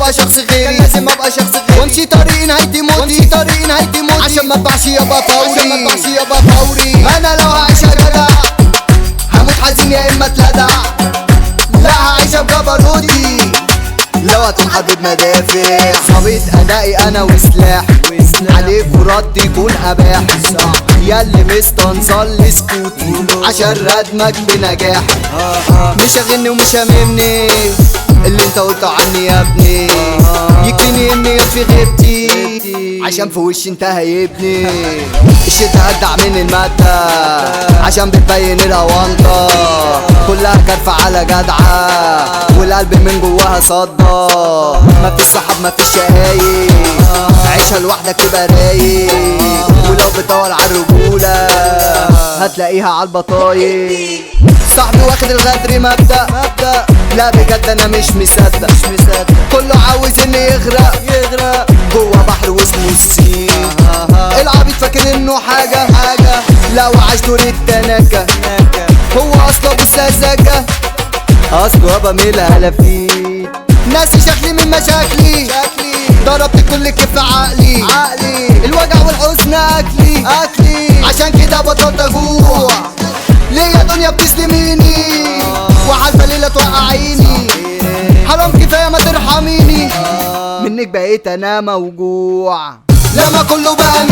ابقى شخص غيري، لازم ابقى شخص غيري، وامشي طريق نهايتي موتي، عشان ما ابقاش يابا فوري، انا لو هعيش جدع هموت حزين يا اما اتلدع، لا هعيشها بجبروتي لو هتقوم حبيب مدافع. صبيت ادائي انا وسلاحي عليك ورد يكون اباح، ياللي مستنصل سكوتي عشان ردمك بنجاح. مش هغني ومش هممني اللي انت قلته عني يا ابني، يكفيني اني في غيبتي عشان في وشي انت هيبني. الشتا هدع من المادة عشان بتبين الهوانطة، كلها كرفة على جدعة والقلب من جواها صدى. مفيش صحاب مفيش شقايق، عيشها لوحدك تبقى رايق، ولو بتدور عالرجولة هتلاقيها عالبطايق. صاحبي واخد الغدر مبدأ، لا بجد انا مش مصدق، كله عاوز اني يغرق جوا بحر واسمه السين. العبيط فاكر انه حاجة لا وعاش دور التنكة، هو اصله بالسذاجة اصله يابا من الهلافين. ناسي شكلي من مشاكلي، ضربت كل كيف عقلي، الوجع والحزن اكلي عشان كده بطلت اجوع. ليه يا دنيا بتسلميني وعارفه ليلة توقعيني، حرام كفايه ما ترحميني، منك بقيت انا موجوع. لما كله بقى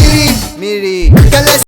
ميري كان لازم